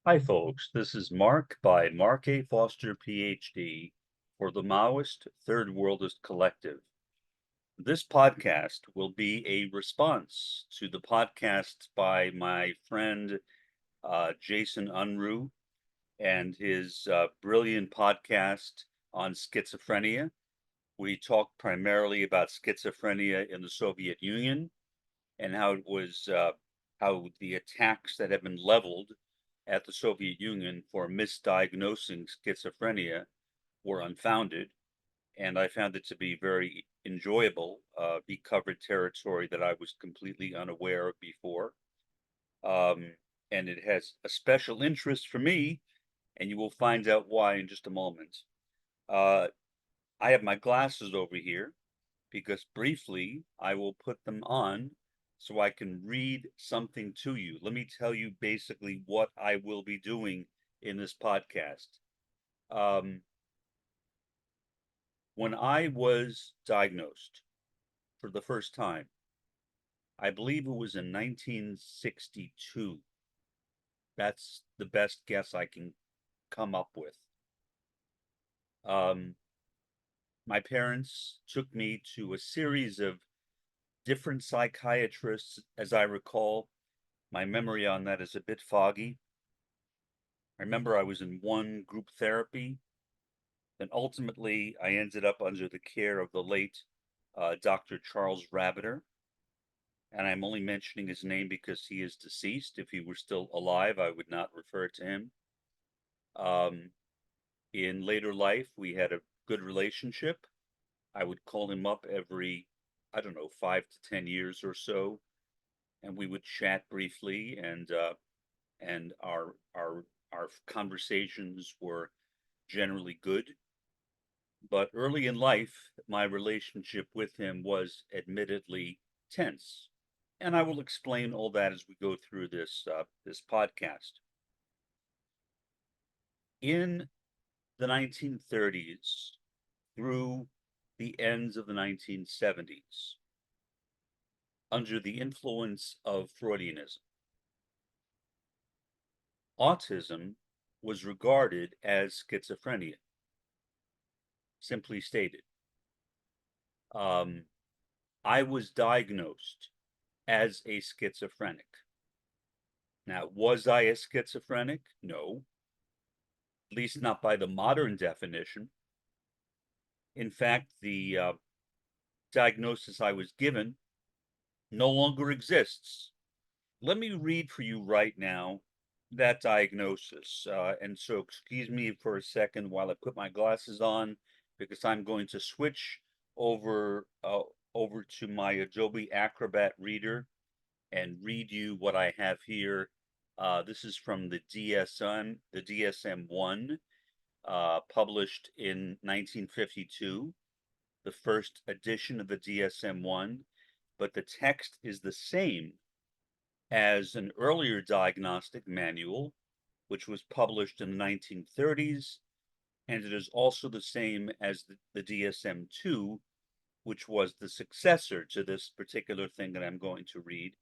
Hi, folks. This is Mark by Mark A. Foster, Ph.D. for the Maoist-Third Worldist Collective. This podcast will be a response to the podcast by my friend Jason Unruhe and his brilliant podcast on schizophrenia. We talked primarily about schizophrenia in the Soviet Union and how the attacks that have been leveled at the Soviet Union for misdiagnosing schizophrenia were unfounded. And I found it to be very enjoyable. He covered territory that I was completely unaware of before. Um, and it has a special interest for me, and you will find out why in just a moment. Uh, I have my glasses over here because briefly I will put them on so I can read something to you. Let me tell you basically what I will be doing in this podcast. Um, when I was diagnosed for the first time, I believe it was in 1962. That's the best guess I can come up with. Um, my parents took me to a series of different psychiatrists, as I recall. My memory on that is a bit foggy. I remember I was in one group therapy, and ultimately I ended up under the care of the late Dr. Charles Rabbiter. And I'm only mentioning his name because he is deceased. If he were still alive, I would not refer to him. Um, in later life, we had a good relationship. I would call him up every, I don't know, 5 to 10 years or so, and we would chat briefly, and our conversations were generally good. But early in life, my relationship with him was admittedly tense, and I will explain all that as we go through this podcast. In the 1930s through the ends of the 1970s, under the influence of Freudianism, autism was regarded as schizophrenia, simply stated. Um, I was diagnosed as a schizophrenic. Now, was I a schizophrenic? No, at least not by the modern definition. In fact, the diagnosis I was given no longer exists. Let me read for you right now that diagnosis. And so, excuse me for a second while I put my glasses on, because I'm going to switch over over to my Adobe Acrobat Reader and read you what I have here. This is from the DSM-1, published in 1952, the first edition of the DSM-1, but the text is the same as an earlier diagnostic manual, which was published in the 1930s, and it is also the same as the DSM-2, which was the successor to this particular thing that I'm going to read.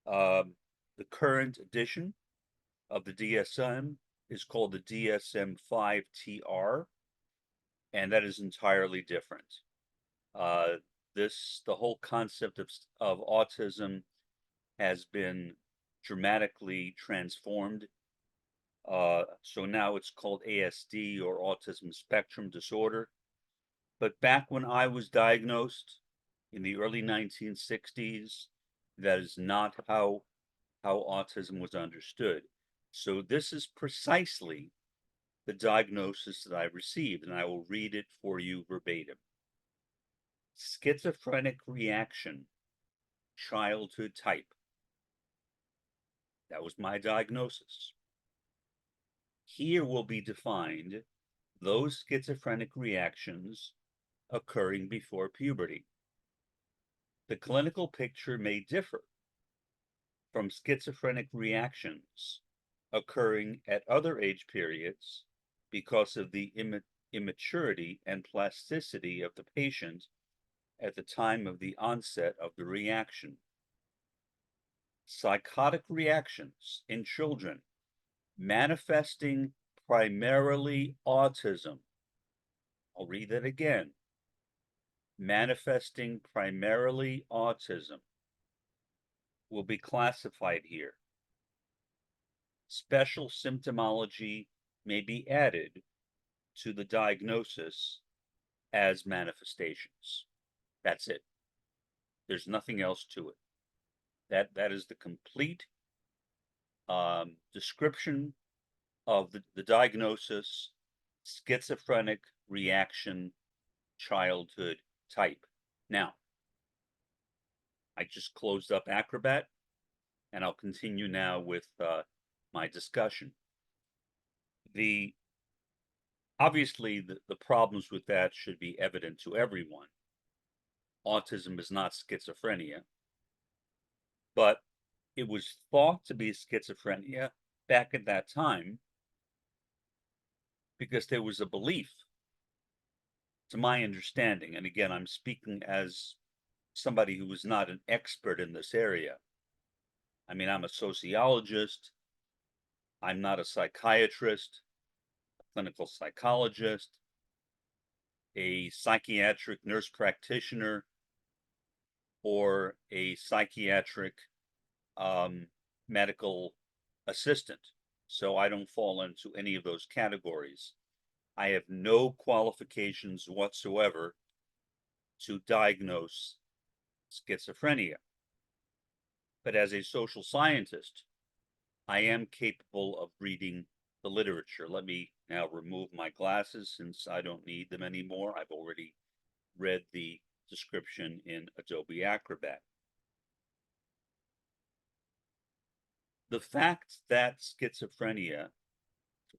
The current edition of the DSM is called the DSM-5-TR, and that is entirely different. Uh, the whole concept of autism has been dramatically transformed. So now it's called ASD, or autism spectrum disorder. But back when I was diagnosed in the early 1960s, that is not how autism was understood. So this is precisely the diagnosis that I received, and I will read it for you verbatim. Schizophrenic reaction, childhood type. That was my diagnosis. Here will be defined those schizophrenic reactions occurring before puberty. The clinical picture may differ from schizophrenic reactions occurring at other age periods because of the immaturity and plasticity of the patient at the time of the onset of the reaction. Psychotic reactions in children manifesting primarily autism. I'll read that again. Manifesting primarily autism will be classified here. Special symptomology may be added to the diagnosis as manifestations. That's it. There's nothing else to it. That is the complete description of the diagnosis, schizophrenic reaction, childhood type. Now, I just closed up Acrobat, and I'll continue now with my discussion. Obviously, the problems with that should be evident to everyone. Autism is not schizophrenia, but it was thought to be schizophrenia back at that time because there was a belief, to my understanding, and again, I'm speaking as somebody who is not an expert in this area. I mean, I'm a sociologist, I'm not a psychiatrist, a clinical psychologist, a psychiatric nurse practitioner, or a psychiatric medical assistant. So I don't fall into any of those categories. I have no qualifications whatsoever to diagnose schizophrenia. But as a social scientist, I am capable of reading the literature. Let me now remove my glasses since I don't need them anymore. I've already read the description in Adobe Acrobat. The fact that schizophrenia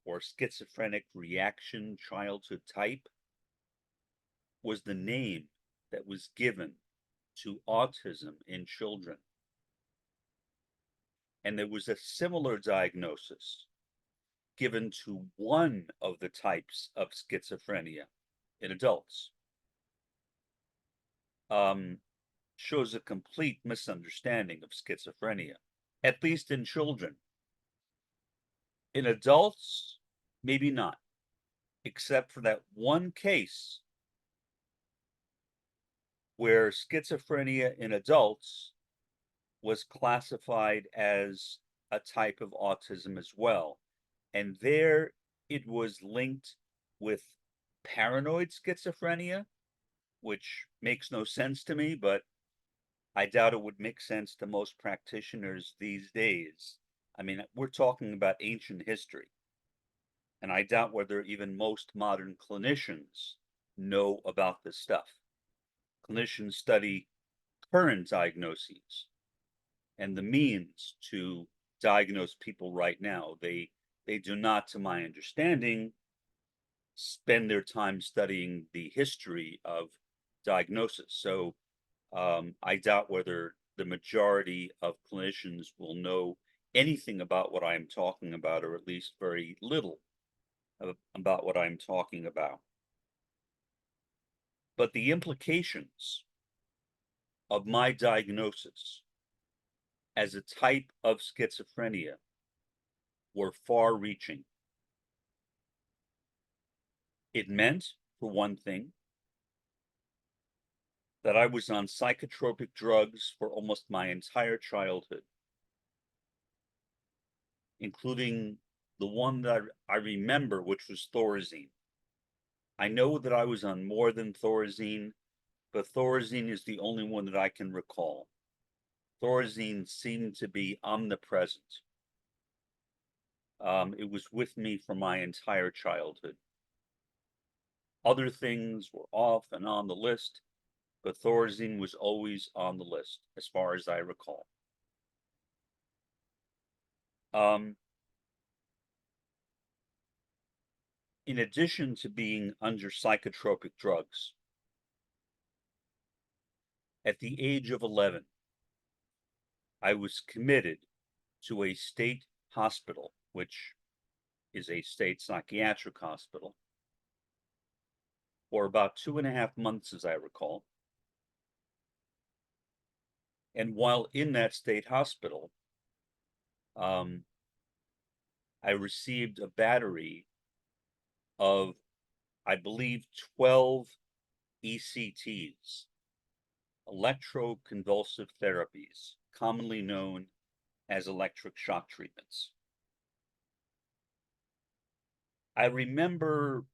or schizophrenic reaction childhood type was the name that was given to autism in children. And there was a similar diagnosis given to one of the types of schizophrenia in adults. Shows a complete misunderstanding of schizophrenia, at least in children. In adults, maybe not, except for that one case where schizophrenia in adults was classified as a type of autism as well. And there it was linked with paranoid schizophrenia, which makes no sense to me, but I doubt it would make sense to most practitioners these days. I mean, we're talking about ancient history, and I doubt whether even most modern clinicians know about this stuff. Clinicians study current diagnoses and the means to diagnose people right now. They do not, to my understanding, spend their time studying the history of diagnosis. So I doubt whether the majority of clinicians will know anything about what I'm talking about, or at least very little about what I'm talking about. But the implications of my diagnosis as a type of schizophrenia were far-reaching. It meant, for one thing, that I was on psychotropic drugs for almost my entire childhood, including the one that I remember, which was Thorazine. I know that I was on more than Thorazine, but Thorazine is the only one that I can recall. Thorazine seemed to be omnipresent. It was with me for my entire childhood. Other things were off and on the list, but Thorazine was always on the list, as far as I recall. In addition to being under psychotropic drugs, at the age of 11, I was committed to a state hospital, which is a state psychiatric hospital, for about 2.5 months, as I recall. And while in that state hospital, I I received a battery of, I believe, 12 ECTs, electroconvulsive therapies, commonly known as electric shock treatments. I remember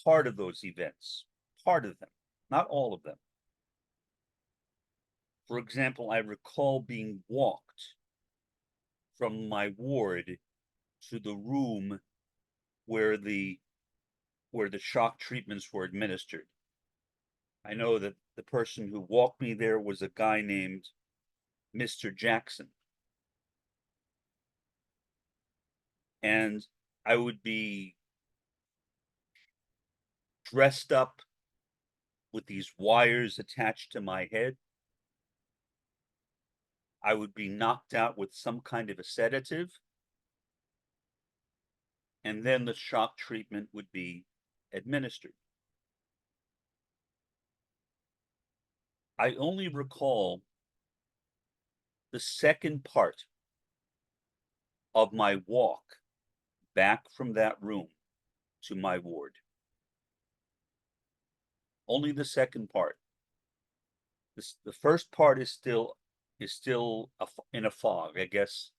part of those events, part of them, not all of them. For example, I recall being walked from my ward to the room where the shock treatments were administered. I know that the person who walked me there was a guy named Mr. Jackson. And I would be dressed up with these wires attached to my head. I would be knocked out with some kind of a sedative. And then the shock treatment would be administered. I only recall the second part of my walk back from that room to my ward. Only the second part. The first part is still in a fog. I guess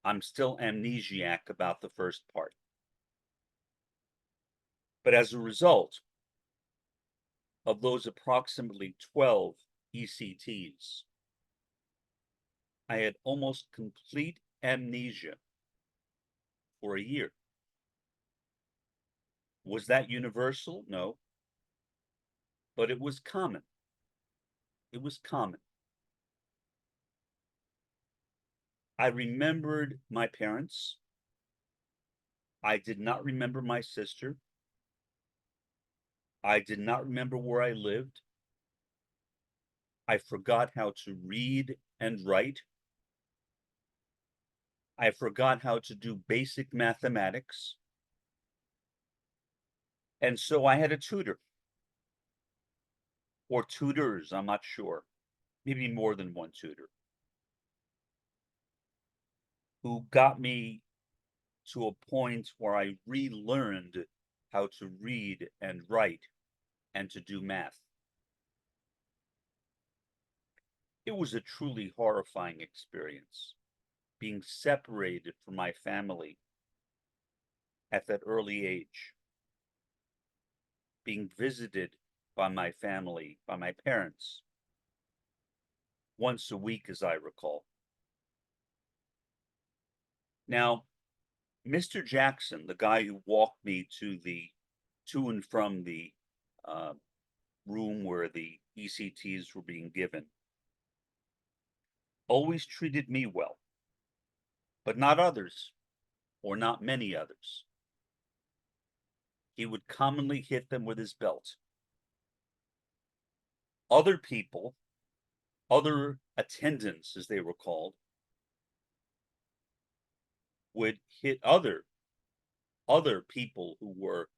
I'm still amnesiac about the first part. But as a result of those approximately 12 ECTs, I had almost complete amnesia for a year. Was that universal? No. But it was common. It was common. I remembered my parents. I did not remember my sister. I did not remember where I lived. I forgot how to read and write. I forgot how to do basic mathematics. And so I had a tutor, or tutors, I'm not sure, maybe more than one tutor, who got me to a point where I relearned how to read and write and to do math. It was a truly horrifying experience, being separated from my family at that early age, being visited by my family, by my parents, once a week, as I recall. Now, Mr. Jackson, the guy who walked me to and from the room where the ECTs were being given, always treated me well, but not others, or not many others. He would commonly hit them with his belt. Other people, other attendants, as they were called, would hit other people who were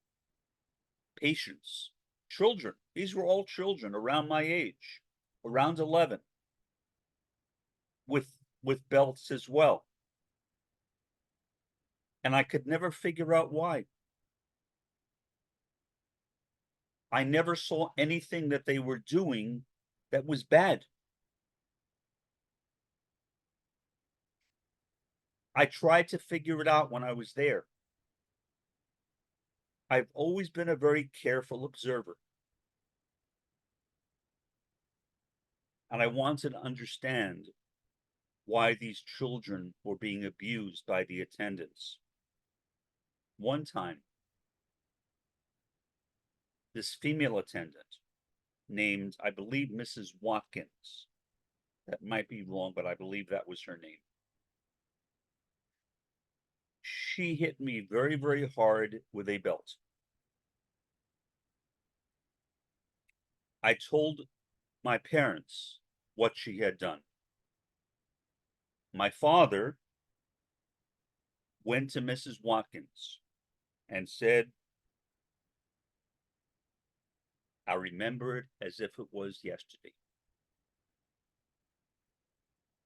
patients, children. These were all children around my age, around 11, with belts as well. And I could never figure out why. I never saw anything that they were doing that was bad. I tried to figure it out when I was there. I've always been a very careful observer. And I wanted to understand why these children were being abused by the attendants. One time, this female attendant named, I believe, Mrs. Watkins. That might be wrong, but I believe that was her name. She hit me very, very hard with a belt. I told my parents what she had done. My father went to Mrs. Watkins and said, I remember it as if it was yesterday.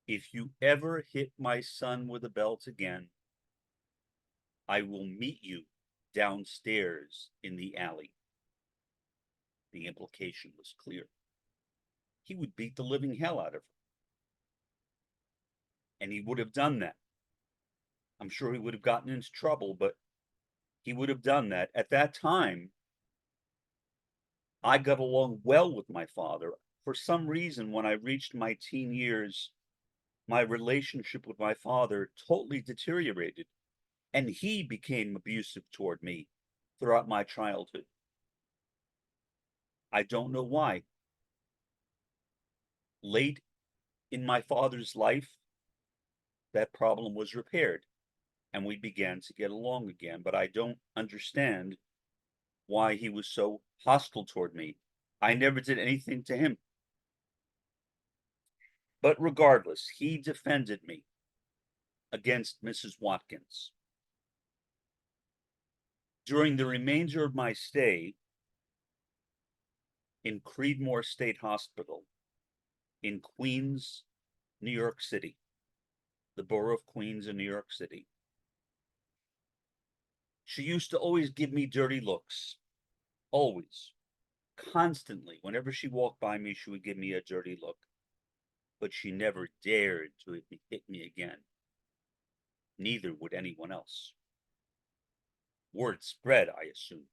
If you ever hit my son with a belt again, I will meet you downstairs in the alley. The implication was clear. He would beat the living hell out of her. And he would have done that. I'm sure he would have gotten into trouble, but he would have done that. At that time, I got along well with my father. For some reason, when I reached my teen years, my relationship with my father totally deteriorated, and he became abusive toward me throughout my childhood. I don't know why. Late in my father's life, that problem was repaired, and we began to get along again, but I don't understand why he was so hostile toward me. I never did anything to him. But regardless, he defended me against Mrs. Watkins. During the remainder of my stay in Creedmoor State Hospital in Queens, New York City, the borough of Queens in New York City, she used to always give me dirty looks. Always. Constantly. Whenever she walked by me, she would give me a dirty look. But she never dared to hit me again. Neither would anyone else. Word spread, I assume.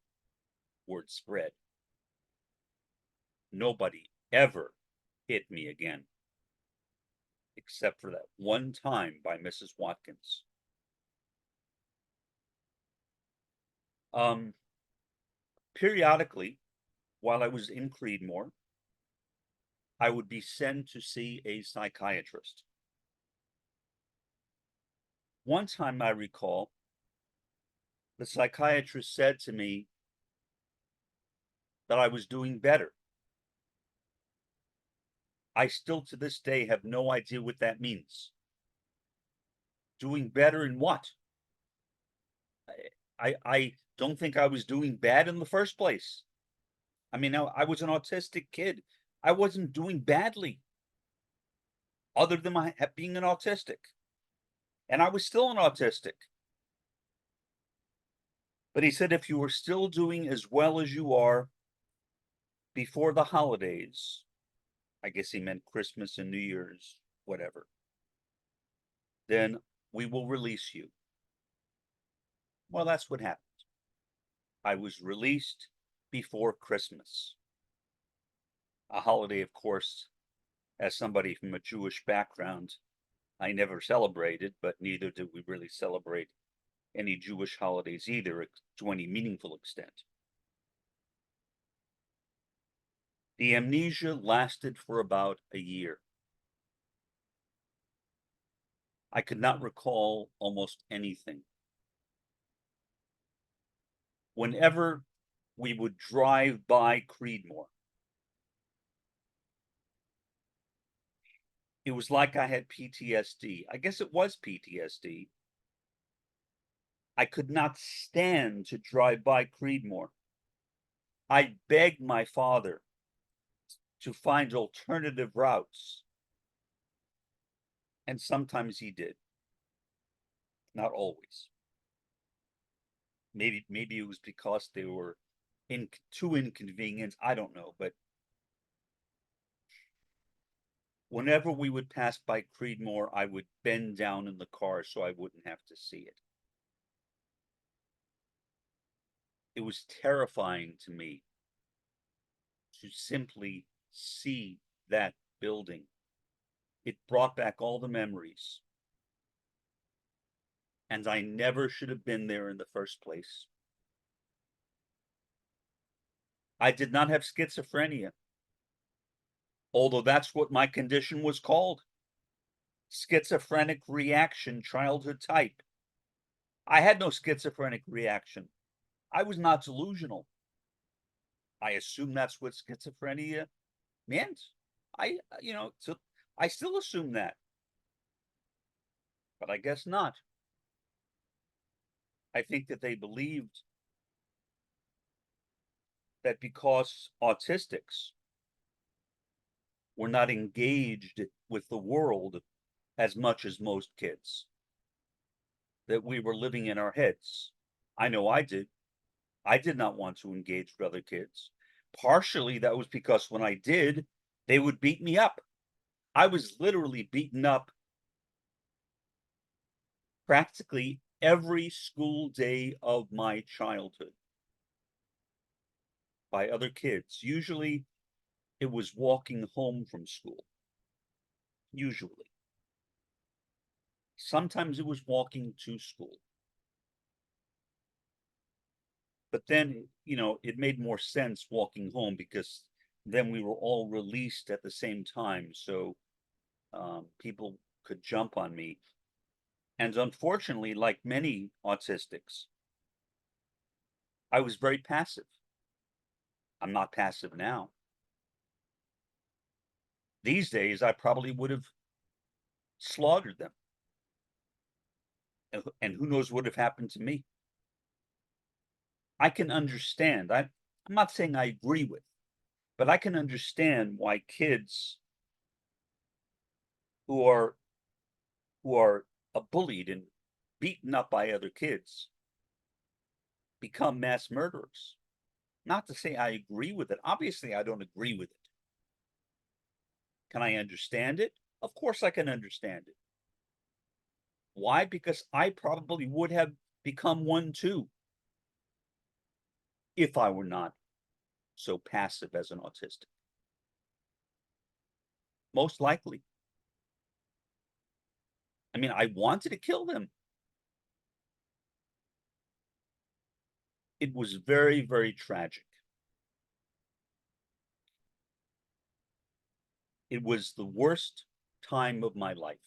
Word spread. Nobody ever hit me again, except for that one time by Mrs. Watkins. Periodically, while I was in Creedmoor, I would be sent to see a psychiatrist. One time I recall, the psychiatrist said to me that I was doing better. I still to this day have no idea what that means. Doing better in what? I don't think I was doing bad in the first place. I mean, I was an autistic kid. I wasn't doing badly, other than my being an autistic. And I was still an autistic. But he said, if you were still doing as well as you are before the holidays, I guess he meant Christmas and New Year's, whatever, then we will release you. Well, that's what happened. I was released before Christmas. A holiday, of course, as somebody from a Jewish background, I never celebrated, but neither did we really celebrate any Jewish holidays either to any meaningful extent. The amnesia lasted for about a year. I could not recall almost anything. Whenever we would drive by Creedmoor, it was like I had PTSD. I guess it was PTSD. I could not stand to drive by Creedmoor. I begged my father to find alternative routes. And sometimes he did. Not always. Maybe it was because they were too inconvenient. I don't know. But whenever we would pass by Creedmoor, I would bend down in the car so I wouldn't have to see it. It was terrifying to me to simply see that building. It brought back all the memories. And I never should have been there in the first place. I did not have schizophrenia, although that's what my condition was called. Schizophrenic reaction childhood type. I had no schizophrenic reaction. I was not delusional. I assume that's what schizophrenia meant. So I still assume that. But I guess not. I think that they believed that because autistics were not engaged with the world as much as most kids, that we were living in our heads. I know I did. I did not want to engage with other kids. Partially that was because when I did, they would beat me up. I was literally beaten up practically every school day of my childhood by other kids. Usually it was walking home from school. Usually. Sometimes it was walking to school. But then, it made more sense walking home because then we were all released at the same time. So people could jump on me. And unfortunately, like many autistics, I was very passive. I'm not passive now. These days, I probably would have slaughtered them. And who knows what would have happened to me. I can understand. I'm not saying I agree with, but I can understand why kids who are bullied and beaten up by other kids become mass murderers. Not to say I agree with it. Obviously, I don't agree with it. Can I understand it? Of course I can understand it. Why? Because I probably would have become one too if I were not so passive as an autistic. Most likely. I mean, I wanted to kill them. It was very, very tragic. It was the worst time of my life.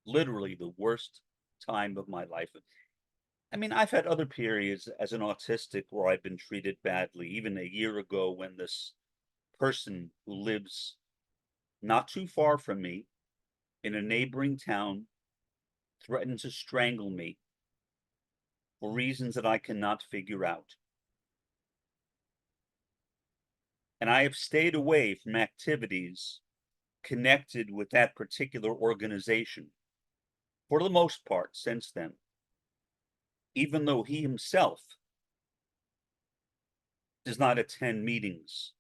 Literally the worst time of my life. I mean, I've had other periods as an autistic where I've been treated badly. Even a year ago when this person who lives not too far from me in a neighboring town threatened to strangle me for reasons that I cannot figure out. And I have stayed away from activities connected with that particular organization for the most part since then, even though he himself does not attend meetings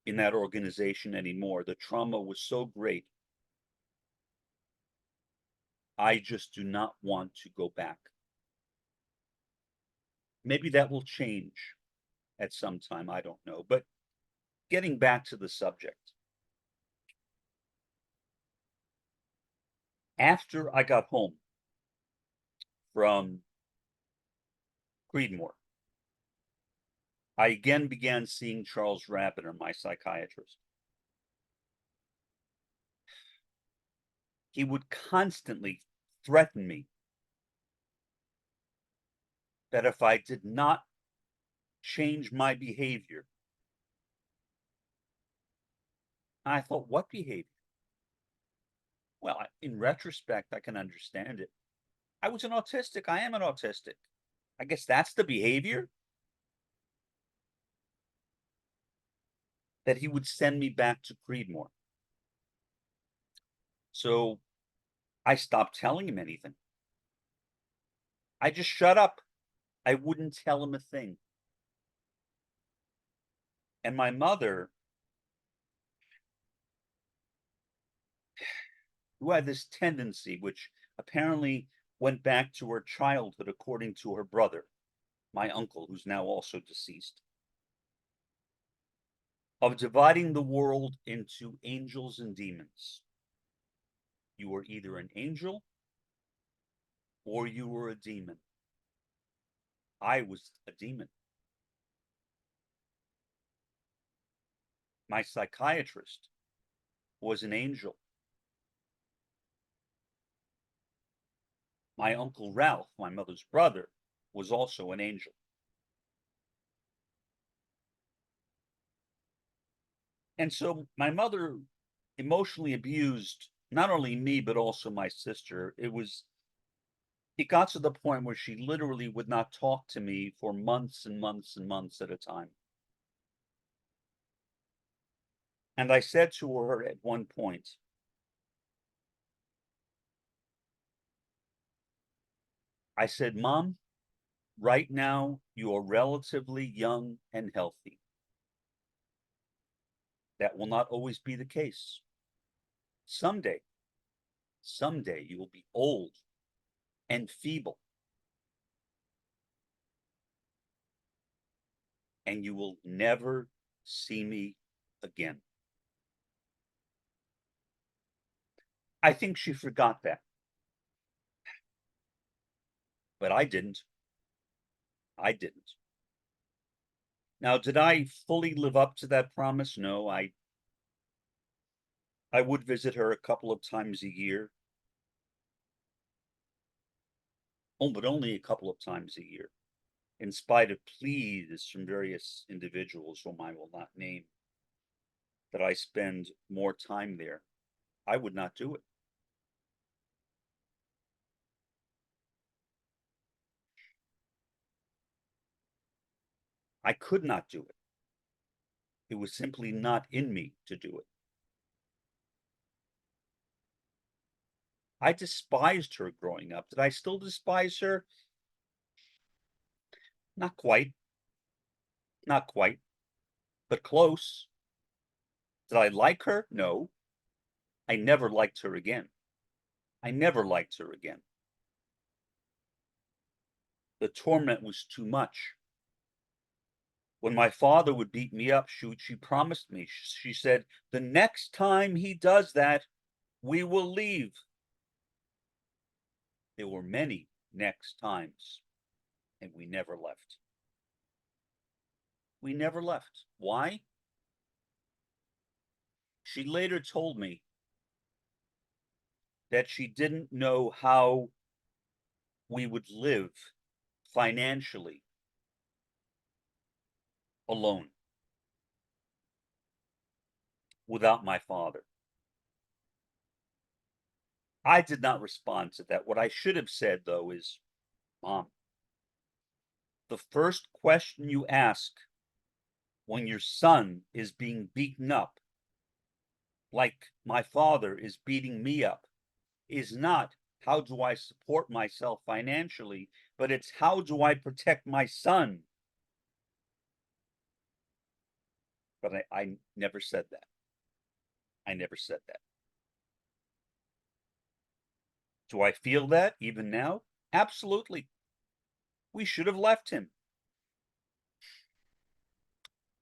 in that organization anymore. The trauma was so great. I just do not want to go back. Maybe that will change at some time. I don't know. But getting back to the subject, after I got home from Creedmoor, I again began seeing Charles Rabiner, my psychiatrist. He would constantly threaten me that if I did not change my behavior, I thought, what behavior? Well, in retrospect, I can understand it. I was an autistic. I am an autistic. I guess that's the behavior that he would send me back to Creedmoor. So I stopped telling him anything. I just shut up. I wouldn't tell him a thing. And my mother, who had this tendency, which apparently went back to her childhood, according to her brother, my uncle, who's now also deceased, of dividing the world into angels and demons. You were either an angel or you were a demon. I was a demon. My psychiatrist was an angel. My uncle Ralph, my mother's brother, was also an angel. And so my mother emotionally abused not only me, but also my sister. It got to the point where she literally would not talk to me for months and months and months at a time. And I said to her at one point, I said, Mom, right now you are relatively young and healthy. That will not always be the case. Someday you will be old and feeble, and you will never see me again. I think she forgot that, but I didn't. I didn't. Now, did I fully live up to that promise? No, I would visit her a couple of times a year. Oh, but only a couple of times a year, in spite of pleas from various individuals whom I will not name, that I spend more time there. I would not do it. I could not do it. It was simply not in me to do it. I despised her growing up. Did I still despise her? Not quite. Not quite, but close. Did I like her? No. I never liked her again. I never liked her again. The torment was too much. When my father would beat me up, she promised me, she said, the next time he does that, we will leave. There were many next times, and we never left. We never left. Why? She later told me that she didn't know how we would live financially alone without my father. I did not respond to that. What I should have said, though, is, Mom, the first question you ask when your son is being beaten up, like my father is beating me up, is not how do I support myself financially, but it's how do I protect my son? But I never said that. I never said that. Do I feel that even now? Absolutely. We should have left him.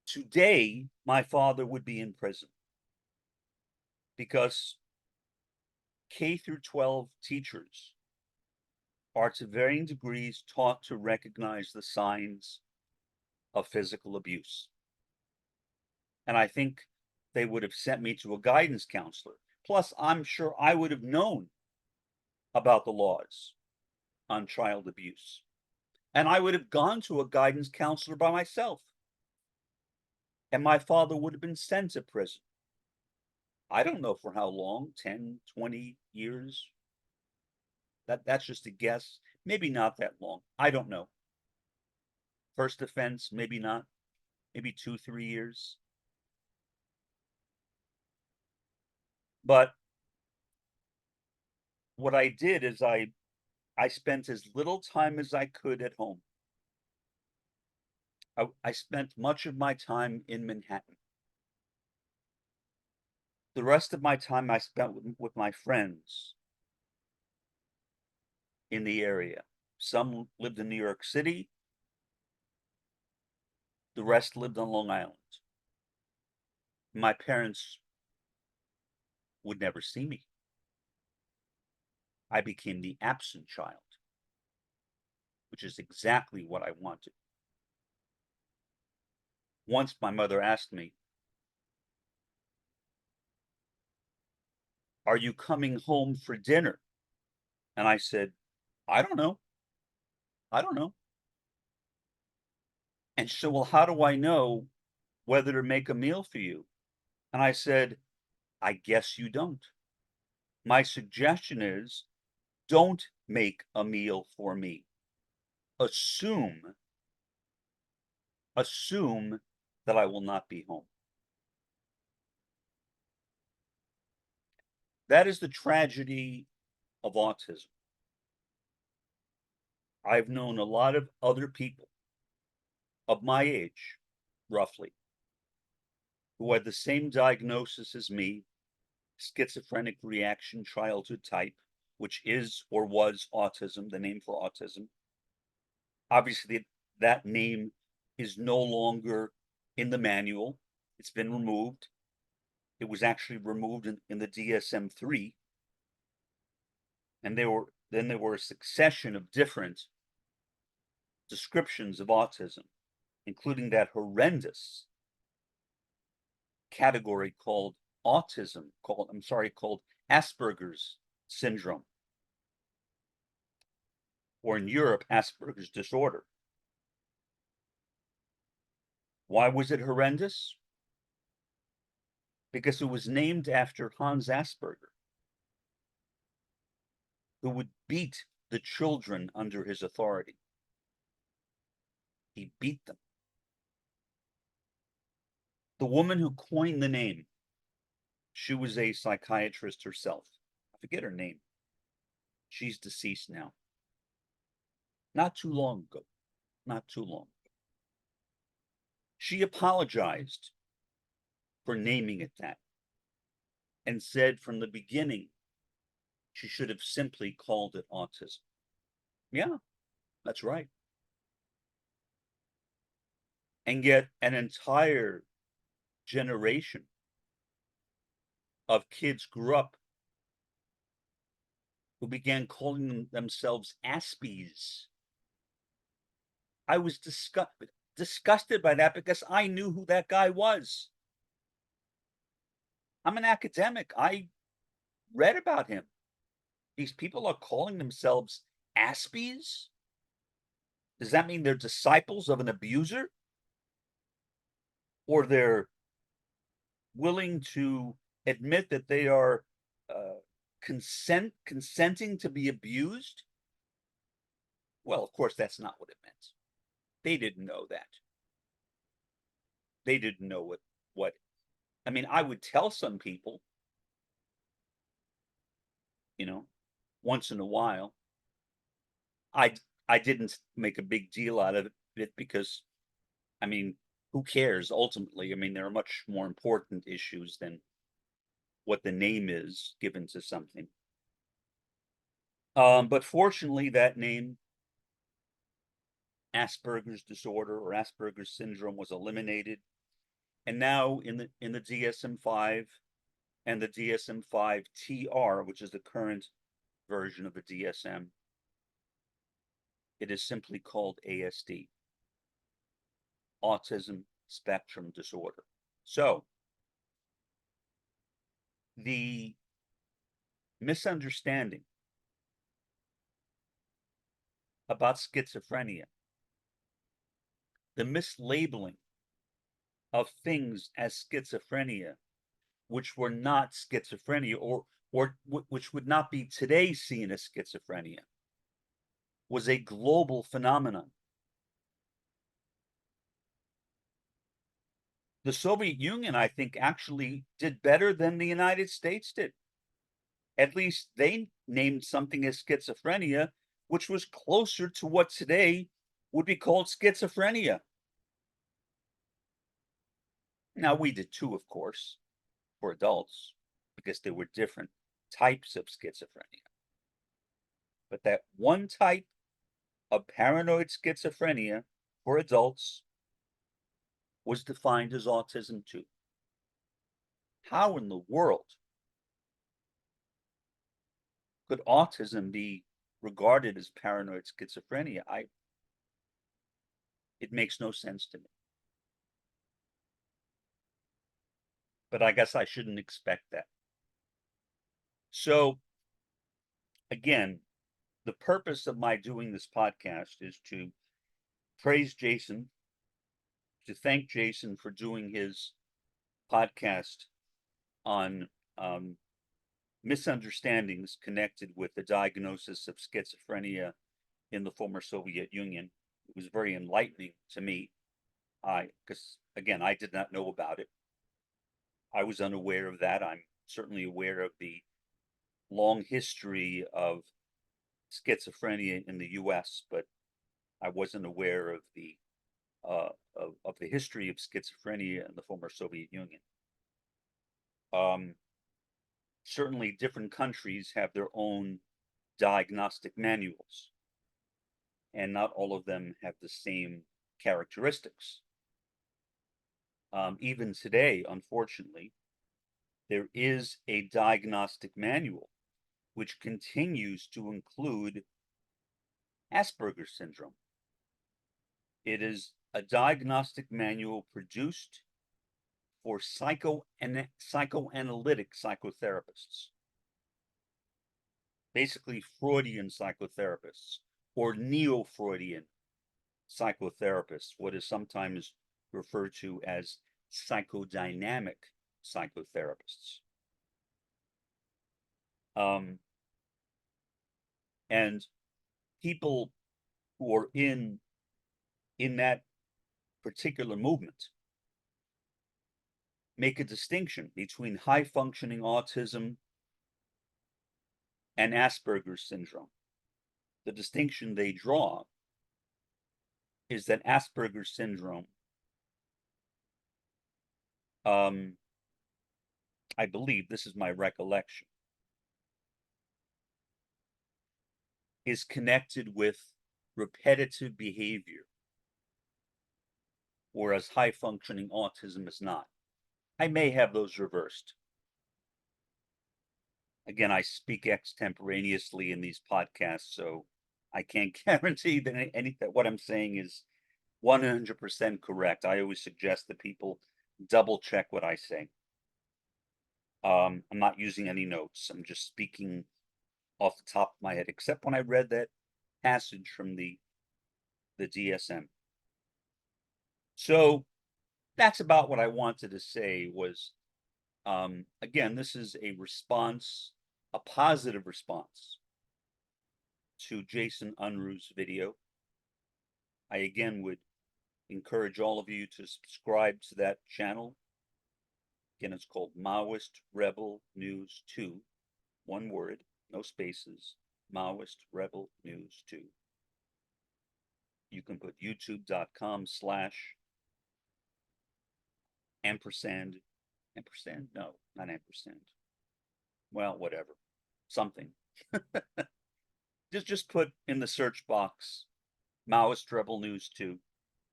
Today, my father would be in prison because K through 12 teachers are to varying degrees taught to recognize the signs of physical abuse. And I think they would have sent me to a guidance counselor. Plus, I'm sure I would have known about the laws on child abuse. And I would have gone to a guidance counselor by myself. And my father would have been sent to prison. I don't know for how long, 10, 20 years. That's just a guess. Maybe not that long. I don't know. First offense, maybe not. Maybe 2, 3 years. But what I did is I spent as little time as I could at home. I spent much of my time in Manhattan. The rest of my time I spent with my friends in the area. Some lived in New York City. The rest lived on Long Island. My parents would never see me. I became the absent child, which is exactly what I wanted. Once my mother asked me, "Are you coming home for dinner?" And I said, "I don't know. I don't know." And she said, "Well, how do I know whether to make a meal for you?" And I said, "I guess you don't. My suggestion is don't make a meal for me. Assume, assume that I will not be home." That is the tragedy of autism. I've known a lot of other people of my age, roughly, who had the same diagnosis as me, schizophrenic reaction childhood type, which is or was autism, the name for autism. Obviously, that name is no longer in the manual. It's been removed. It was actually removed in the DSM-3, and then there were a succession of different descriptions of autism, including that horrendous category called called Asperger's syndrome, or in Europe, Asperger's disorder. Why was it horrendous? Because it was named after Hans Asperger, who would beat the children under his authority. He beat them. The woman who coined the name, she was a psychiatrist herself. I forget her name. She's deceased now. Not too long ago. Not too long ago. She apologized for naming it that and said from the beginning she should have simply called it autism. Yeah, that's right. And yet an entire generation of kids grew up who began calling themselves Aspies. I was disgusted by that because I knew who that guy was. I'm an academic. I read about him. These people are calling themselves Aspies? Does that mean they're disciples of an abuser? Or they're willing to admit that they are consenting to be abused? Well, of course, that's not what it meant. They didn't know that. They didn't know what I mean, I would tell some people, once in a while. I I didn't make a big deal out of it because, I mean, who cares ultimately? I mean, there are much more important issues than what the name is given to something. But fortunately, that name, Asperger's disorder or Asperger's syndrome, was eliminated. And now in the DSM-5 and the DSM-5 TR, which is the current version of the DSM, it is simply called ASD, Autism Spectrum Disorder. So the misunderstanding about schizophrenia, the mislabeling of things as schizophrenia, which were not schizophrenia, or which would not be today seen as schizophrenia, was a global phenomenon. The Soviet Union, I think, actually did better than the United States did. At least they named something as schizophrenia, which was closer to what today would be called schizophrenia. Now, we did too, of course, for adults, because there were different types of schizophrenia. But that one type of paranoid schizophrenia for adults was defined as autism too. How in the world could autism be regarded as paranoid schizophrenia? It makes no sense to me. But I guess I shouldn't expect that. So again, the purpose of my doing this podcast is to praise Jason, to thank Jason for doing his podcast on misunderstandings connected with the diagnosis of schizophrenia in the former Soviet Union. It was very enlightening to me, because again, I did not know about it. I was unaware of that. I'm certainly aware of the long history of schizophrenia in the US, but I wasn't aware of the history of schizophrenia in the former Soviet Union. Certainly, different countries have their own diagnostic manuals, and not all of them have the same characteristics. Even today, unfortunately, there is a diagnostic manual which continues to include Asperger's syndrome. It is a diagnostic manual produced for psychoanalytic psychotherapists, basically Freudian psychotherapists or neo-Freudian psychotherapists, what is sometimes referred to as psychodynamic psychotherapists. And people who are in that particular movement make a distinction between high functioning autism and Asperger's syndrome. The distinction they draw is that Asperger's syndrome, I believe, this is my recollection, is connected with repetitive behavior, whereas high functioning autism is not. I may have those reversed. Again, I speak extemporaneously in these podcasts, so I can't guarantee that what I'm saying is 100% correct. I always suggest that people double check what I say. I'm not using any notes. I'm just speaking off the top of my head, except when I read that passage from the DSM. So that's about what I wanted to say was, again, this is a response, a positive response to Jason Unruhe's video. I again would encourage all of you to subscribe to that channel. Again, it's called Maoist Rebel News 2. One word, no spaces. Maoist Rebel News 2. You can put youtube.com/ampersand. Ampersand? No, not ampersand. Well, whatever. Something. Just put in the search box Maoist Rebel News 2,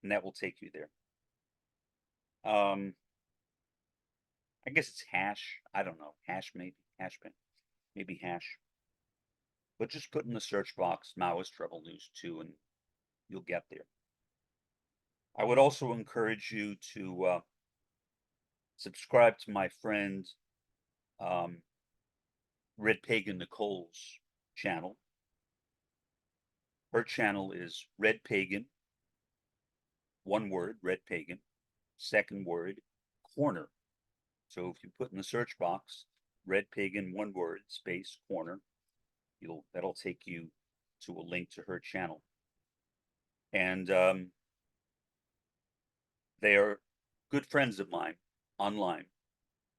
and that will take you there. I guess it's hash. I don't know. Hash maybe. Maybe hash. But just put in the search box Maoist Rebel News 2 and you'll get there. I would also encourage you to subscribe to my friend Red Pagan Nicole's channel. Her channel is Red Pagan, one word, Red Pagan, second word, corner. So if you put in the search box Red Pagan, one word, space, corner, that'll take you to a link to her channel. And they are good friends of mine online.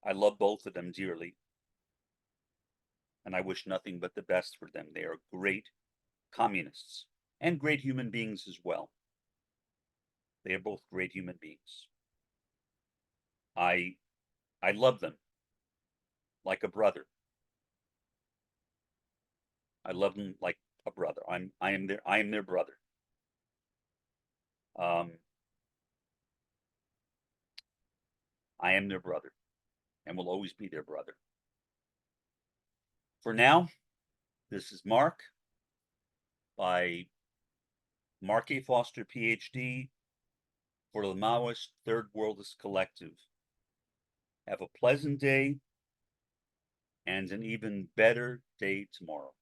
I love both of them dearly, and I wish nothing but the best for them. They are great communists and great human beings as well. They are both great human beings. I love them like a brother. I love them like a brother. I am their brother. I am their brother and will always be their brother. For now, this is Mark by Mark A. Foster, Ph.D. for the Maoist-Third Worldist Collective. Have a pleasant day and an even better day tomorrow.